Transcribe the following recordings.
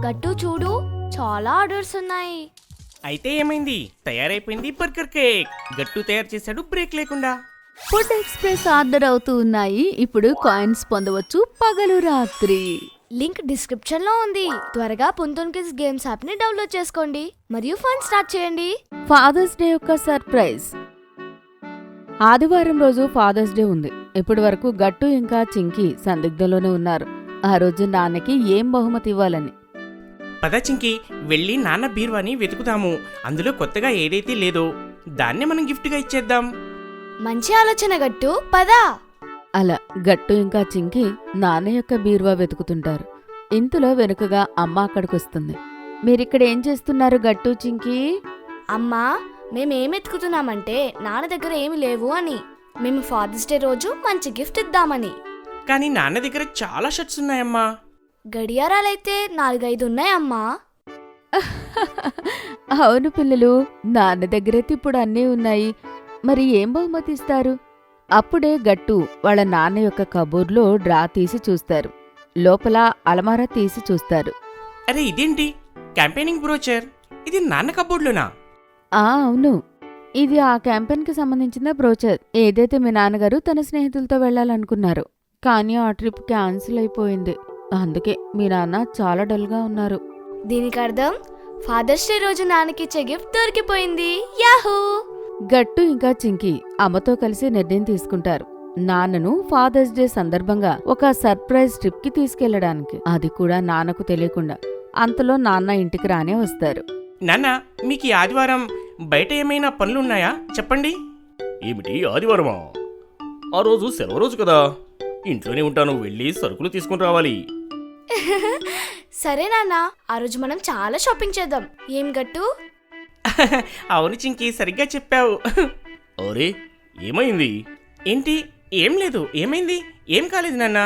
గట్టు చూడు, చాలా ఆర్డర్స్ ఉన్నాయి. అయితే ఏమైంది? తయారైపోయింది బర్గర్ కేక్. గట్టు తయారు చేశాడు బ్రేక్ లేకుండా. ఫుడ్ ఎక్స్ప్రెస్ ఆర్డర్ అవుతూ ఉన్నాయి. ఇప్పుడు కాయిన్స్ పొందవచ్చు పగలు రాత్రి. లింక్ డిస్క్రిప్షన్ లో ఉంది. త్వరగా పుంతోన్ కిడ్స్ గేమ్స్ యాప్ ని డౌన్లోడ్ చేసుకోండి మరియు ఫన్ స్టార్ట్ చేయండి. ఫాదర్స్ డే యొక్క సర్ప్రైజ్. ఆదివారం రోజు ఫాదర్స్ డే ఉంది. ఇప్పటి వరకు గట్టు ఇంకా చింకి సందిగ్ధంలోనే ఉన్నారు. ఆ రోజు నాన్నకి ఏం బహుమతి ఇవ్వాలని. పద చింకి, వెళ్ళి నాన్న బీరువాని వెతుకుదాము. అందులో కొత్తగా ఏదైతే లేదో దాన్నే మనం గిఫ్ట్గా ఇచ్చేద్దాం. మంచి ఆలోచన గట్టు, పదా. అలా గట్టు ఇంకా చింకి నాన్న యొక్క బీరువా వెతుకుతుంటారు. ఇంతలో వెనుకగా అమ్మ అక్కడికొస్తుంది. మీరిక్కడ ఏం చేస్తున్నారు గట్టు చింకి? అమ్మా, మేమేం ఎత్తుకుతున్నామంటే నాన్న దగ్గర ఏమి లేవు అని. మేము ఫాదర్స్ డే రోజు మంచి గిఫ్ట్ ఇద్దామని. కానీ నాన్న దగ్గర చాలా షర్ట్స్ ఉన్నాయమ్మా. గడియారాలైతే 4-5 ఉన్నాయమ్మా. అవును పిల్లలు, నాన్న దగ్గరైతే ఇప్పుడు అన్నీ ఉన్నాయి. మరి ఏం బహుమతి ఇస్తారు? అప్పుడే గట్టు వాళ్ళ నాన్న యొక్క కబోర్డ్లో డ్రా తీసి చూస్తారు. లోపల అలమారా తీసి చూస్తారు. అరే ఇదేంటి? Campaigning brochure. ఇది నాన్న కబోర్డ్లోనా? అవును, ఇది ఆ క్యాంపెయిన్కి సంబంధించిన బ్రోచర్. ఏదైతే మీ నాన్నగారు తన స్నేహితులతో వెళ్ళాలనుకున్నారు, కానీ ఆ ట్రిప్ క్యాన్సిల్ అయిపోయింది. అందుకే మీ నాన్న చాలా డల్గా ఉన్నారు. దీనికి అర్థం ఫాదర్స్ డే రోజు నాన్నకిచ్చే గిఫ్ట్ దొరికిపోయింది. యాహూ! గట్టు ఇంకా చింకి అమ్మతో కలిసి నిర్ణయం తీసుకుంటారు. నాన్నను ఫాదర్స్ డే సందర్భంగా ఒక సర్ప్రైజ్ ట్రిప్ కి తీసుకెళ్లడానికి. అది కూడా నాన్నకు తెలియకుండా. అంతలో నాన్న ఇంటికి రానే వస్తారు. నాన్న, మీకు ఈ ఆదివారం బయట ఏమైనా పనులున్నాయా? చెప్పండి. ఏమిటి ఆదివారమా? ఆ రోజు సెలవు రోజు కదా. ఇంట్లోనే ఉంటాను, వెళ్ళి సరుకులు తీసుకుని రావాలి. సరే నాన్న, ఆ రోజు మనం చాలా షాపింగ్ చేద్దాం. ఏం గట్టు? అవును చింకి, సరిగ్గా చెప్పావు. అరే, ఏమైంది? ఏంటి? ఏం లేదు. ఏమైంది? ఏం కాలేదు నాన్న.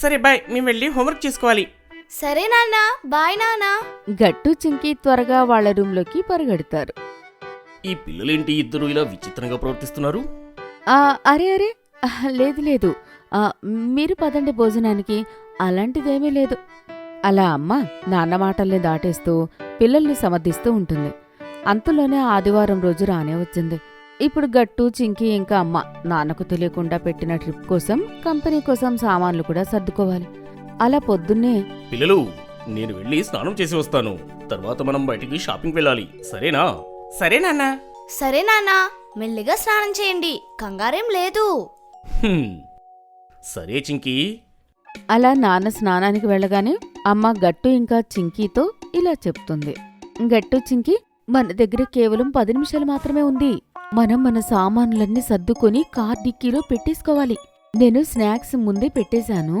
సరే బాయ్, మేము వెళ్ళి హోంవర్క్ చేసుకోవాలి. సరే నాన్న, బాయ్ నాన్న. గట్టు చింకి త్వరగా వాళ్ల రూంలోకి పరిగెడతారు. ఈ పిల్లలేంటి ఇద్దరు ఇలా విచిత్రంగా ప్రవర్తిస్తున్నారు? అరే అరే, లేదు లేదు, మీరు పదండి భోజనానికి. అలాంటిదేమీ లేదు. అలా అమ్మ నాన్న మాటల్ని దాటేస్తూ పిల్లల్ని సమర్థిస్తూ ఉంటుంది. అంతలోనే ఆదివారం రోజు రానే వచ్చింది. ఇప్పుడు గట్టు చింకి ఇంకా అమ్మ నాన్నకు తెలియకుండా పెట్టిన ట్రిప్ కోసం, కంపెనీ కోసం సామాన్లు కూడా సర్దుకోవాలి. అలా పొద్దున్నే, పిల్లలు, నేను వెళ్ళి స్నానం చేసి వస్తాను. తర్వాత మనం బయటికి షాపింగ్ వెళ్ళాలి, సరేనా? సరే నాన్న. సరే నాన్న, మెల్లిగా స్నానం చేయండి, కంగారేం లేదు. హ్మ్. సరే చింకి. అలా నాన్న స్నానానికి వెళ్ళగానే అమ్మ గట్టు ఇంకా చింకీతో ఇలా చెప్తుంది. గట్టు చింకి, మన దగ్గర కేవలం 10 నిమిషాలు మాత్రమే ఉంది. మనం మన సామాన్లన్నీ సర్దుకొని కార్ డిక్కీలో పెట్టేసుకోవాలి. నేను స్నాక్స్ ముందే పెట్టేశాను.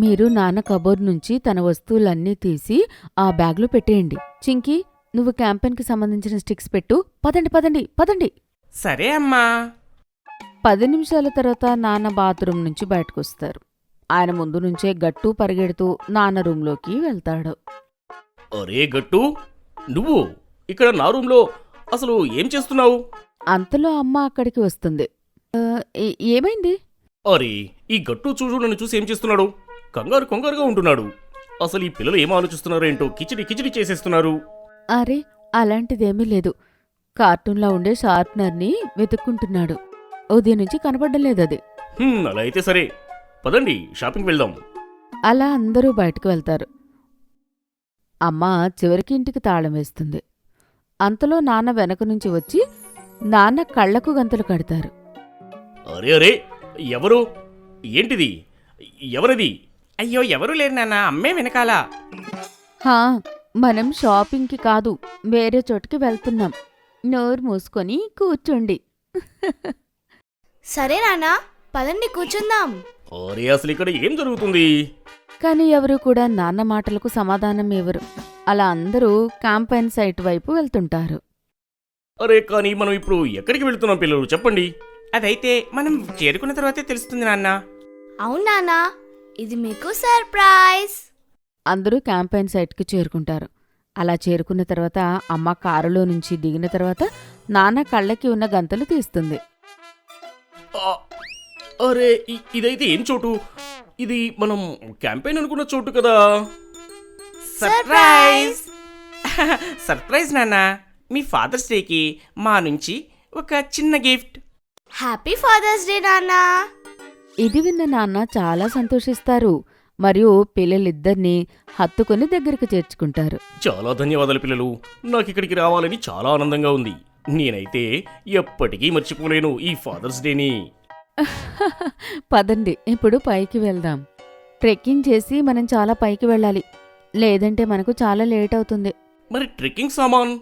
మీరు నాన్న కబోర్డ్ నుంచి తన వస్తువులన్నీ తీసి ఆ బ్యాగ్లో పెట్టేయండి. చింకీ, నువ్వు క్యాంపెయిన్కి సంబంధించిన స్టిక్స్ పెట్టు. పదండి పదండి పదండి. సరే అమ్మా. 10 నిమిషాల తర్వాత నాన్న బాత్రూమ్ నుంచి బయటకొస్తారు. ఆయన ముందు నుంచే గట్టు పరిగెడుతూ నాన్న రూంలోకి వెళ్తాడు. అరే గట్టు, నువ్వు ఇక్కడ నా రూంలో అసలు ఏం చేస్తున్నావు? అంతలో అమ్మ అక్కడికి వస్తుంది. ఏమైంది? అరే, ఈ గట్టు చూడు నన్ను చూసి ఏం చేస్తున్నాడు? కంగారు కంగారుగా ఉంటున్నాడు. అసలు ఈ పిల్లలు ఏం ఆలోచిస్తున్నారో ఏంటో, కిచిడి కిచిడి చేసేస్తున్నారు. అరే, అలాంటిదేమీ లేదు. కార్టూన్లో ఉండే షార్ప్నర్ని వెతుక్కుంటున్నాడు. ఉదయం నుంచి కనపడ్డం లేదది. అలా అయితే సరే, పదండి షాపింగ్ వెళ్దాం. అలా అందరూ బయటకు వెళ్తారు. అమ్మ చివరికి ఇంటికి తాళం వేస్తుంది. అంతలో నాన్న వెనక నుంచి వచ్చి నాన్న కళ్లకు గంతలు కడతారు. అరే అరే, ఎవరు? ఏంటిది? ఎవరిది? అయ్యో, ఎవరూ లేరు నాన్న, అమ్మే వెనకాల. హా, మనం షాపింగ్కి కాదు, వేరే చోటుకి వెళ్తున్నాం. నోరు మూసుకొని కూర్చోండి. సరే నాన్న, పదండి కూర్చుందాం. అరే, అసలు ఇక్కడ ఏం జరుగుతుంది? కాని ఎవరూ కూడా నాన్న మాటలకు సమాధానం ఇవ్వరు. అలా అందరూ క్యాంపెయిన్ సైట్ వైపు వెళ్తుంటారు. అరే, కానీ మనం ఇప్పుడు ఎక్కడికి వెళ్తున్నాం పిల్లలు, చెప్పండి. అదైతే మనం చేరుకున్న తర్వాతే తెలుస్తుంది నాన్న. అవును నాన్న, ఇది మీకు సర్ప్రైజ్. అందరూ క్యాంపెయిన్ సైట్కి చేరుకుంటారు. అలా చేరుకున్న తర్వాత అమ్మ కారులో నుంచి దిగిన తర్వాత నాన్న కళ్ళకి ఉన్న గంతలు తీస్తుంది. అరే, ఇదైతే ఏం చోటు? ఇది మనం క్యాంపెయిన్ అనుకున్న చోటు కదా. సర్ప్రైజ్ సర్ప్రైజ్ నాన్న, మీ ఫాదర్స్ డేకి మా నుంచి ఒక చిన్న గిఫ్ట్. హ్యాపీ ఫాదర్స్ డే నాన్నా. ఇది విన్న నాన్న చాలా సంతోషిస్తారు మరియు పిల్లలిద్దరినీ హత్తుకుని దగ్గరికి చేర్చుకుంటారు. చాలా ధన్యవాదాలు పిల్లలు, నాకు ఇక్కడికి రావాలని చాలా ఆనందంగా ఉంది. నేనైతే ఎప్పటికీ మర్చిపోలేను ఈ ఫాదర్స్ డేని. పదండి ఇప్పుడు పైకి వెళ్దాం. ట్రెక్కింగ్ చేసి మనం చాలా పైకి వెళ్ళాలి, లేదంటే మనకు చాలా లేట్ అవుతుంది. మరి ట్రెక్కింగ్ సామాన్?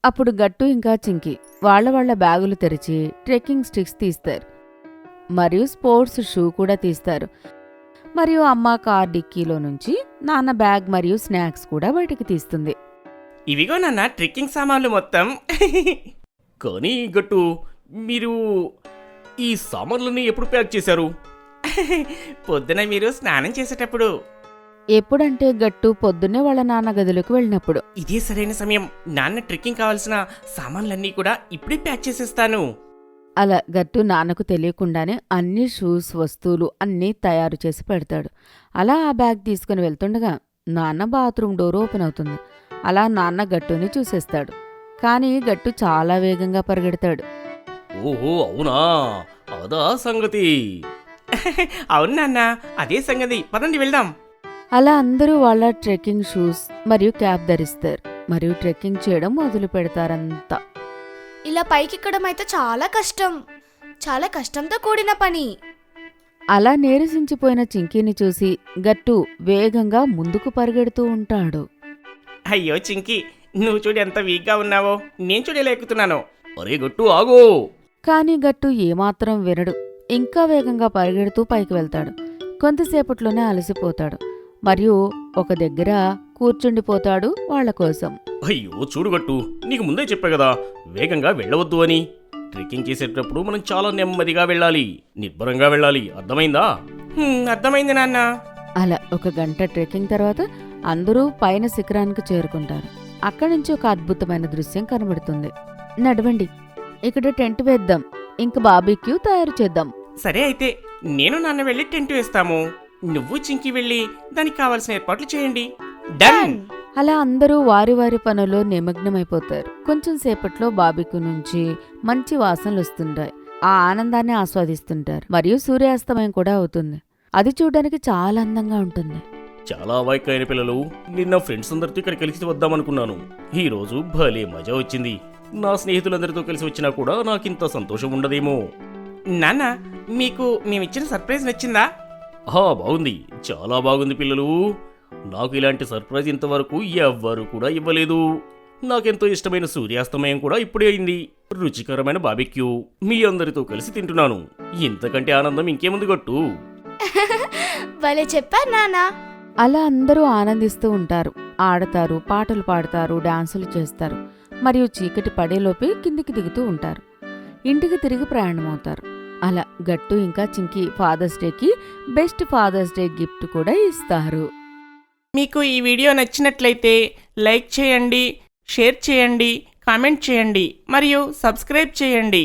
అప్పుడు గట్టు ఇంకా చింకి వాళ్ళ బ్యాగులు తెరిచి ట్రెక్కింగ్ స్టిక్స్ తీస్తారు మరియు స్పోర్ట్స్ షూ కూడా తీస్తారు. మరియు అమ్మ కార్ డిక్కీలో నుంచి నాన్న బ్యాగ్ మరియు స్నాక్స్ కూడా బయటికి తీస్తుంది. ఇవిగో నాన్న ట్రెక్కింగ్ సామాన్లు మొత్తం. కానీ గట్టు, మీరు ఈ సామాన్లన్నీ ఎప్పుడు ప్యాక్ చేశారు? పొద్దున మీరు స్నానం చేసేటప్పుడు. ఎప్పుడంటే గట్టు పొద్దున్నే వాళ్ళ నాన్న గదిలోకి వెళ్ళినప్పుడు. ఇదే సరైన సమయం. నాన్న ట్రెక్కింగ్ కావాల్సిన సామాన్లన్నీ కూడా ఇప్పుడే ప్యాక్ చేసేస్తాను. అలా గట్టు నాన్నకు తెలియకుండానే అన్ని షూస్ వస్తువులు అన్నీ తయారు చేసి పెడతాడు. అలా ఆ బ్యాగ్ తీసుకుని వెళ్తుండగా నాన్న బాత్రూమ్ డోర్ ఓపెన్ అవుతుంది. అలా నాన్న గట్టుని చూసేస్తాడు. కానీ గట్టు చాలా వేగంగా పరిగెడతాడు. ఓహో అవునా, అదా సంగతి. అవును నాన్న, అదే సంగతి. పదండి వెళ్దాం. అలా అందరూ వాళ్ళ ట్రెక్కింగ్ షూస్ మరియు క్యాప్ ధరిస్తారు మరియు ట్రెక్కింగ్ చేయడం మొదలు పెడతారంతా. ఇలా పైకెక్కడం అయితే చాలా కష్టం, చాలా కష్టంతో కూడిన పని. అలా నీరసించిపోయిన చింకీని చూసి గట్టు వేగంగా ముందుకు పరిగెడుతూ ఉంటాడు. అయ్యో చింకి, నువ్వు చూడు ఎంత వీక్గా ఉన్నావో. నేను చూడు ఎలా ఎక్కుతున్నానో. అరే గట్టు ఆగో. కానీ గట్టు ఏమాత్రం వినడు. ఇంకా వేగంగా పరిగెడుతూ పైకి వెళ్తాడు. కొంతసేపట్లోనే అలసిపోతాడు మరియు ఒక దగ్గర కూర్చుండిపోతాడు వాళ్ళ కోసం. అయ్యో చూడు గట్టు, నీకు ముందే చెప్పా కదా వేగంగా వెళ్ళవద్దు అని. ట్రెక్కింగ్ చేసేటప్పుడు మనం చాలా నెమ్మదిగా వెళ్ళాలి, నిబ్బరంగా వెళ్ళాలి, అర్థమైందా? అర్థమైంది నాన్న. అలా ఒక గంట ట్రెక్కింగ్ తర్వాత అందరూ పైన శిఖరానికి చేరుకుంటారు. అక్కడి నుంచి ఒక అద్భుతమైన దృశ్యం కనబడుతుంది. నడవండి, ఇక్కడ టెంట్ వేద్దాం, ఇంక బార్బిక్యూ తయారు చేద్దాం. సరే అయితే నేను నాన్న వెళ్ళి టెంట్ వేస్తాము. నువ్వు చింకి వెళ్ళి దానికి కావాల్సిన ఏర్పాట్లు చేయండి. డన్. అలా అందరూ వారి వారి పనుల్లో నిమగ్నమైపోతారు. కొంచెం సేపట్లో బార్బిక్యూ నుంచి మంచి వాసనలు వస్తుంటాయి. ఆ ఆనందాన్ని ఆస్వాదిస్తుంటారు మరియు సూర్యాస్తమయం కూడా అవుతుంది. అది చూడడానికి చాలా అందంగా ఉంటుంది. చాలా వాయికైన పిల్లలు, నిన్న ఫ్రెండ్స్ అందరితో ఇక్కడ కలిసి వద్దామనుకున్నాను. ఈ రోజు భలే మజా వచ్చింది. నా స్నేహితులందరితో కలిసి వచ్చినా కూడా నాకింత సంతోషం ఉండదేమో. నాన్న, మీకు మేమిచ్చిన సర్ప్రైజ్ నచ్చిందా? బాగుంది, చాలా బాగుంది పిల్లలు. నాకు ఇలాంటి సర్ప్రైజ్ ఇంతవరకు ఎవ్వరు కూడా ఇవ్వలేదు. నాకెంతో ఇష్టమైన సూర్యాస్తమయం కూడా ఇప్పుడే అయింది. రుచికరమైన బార్బిక్యూ మీ అందరితో కలిసి తింటున్నాను. ఇంతకంటే ఆనందం ఇంకేముంది గట్టు. భలే చెప్పారు నాన్నా. అలా అందరూ ఆనందిస్తూ ఉంటారు, ఆడతారు, పాటలు పాడతారు, డాన్సులు చేస్తారు మరియు చీకటి పడేలోపే కిందికి దిగుతూ ఉంటారు. ఇంటికి తిరిగి ప్రయాణమవుతారు. అలా గట్టు ఇంకా చింకి ఫాదర్స్ డేకి బెస్ట్ ఫాదర్స్ డే గిఫ్ట్ కూడా ఇస్తారు. మీకు ఈ వీడియో నచ్చినట్లయితే లైక్ చేయండి, షేర్ చేయండి, కామెంట్ చేయండి మరియు సబ్స్క్రైబ్ చేయండి.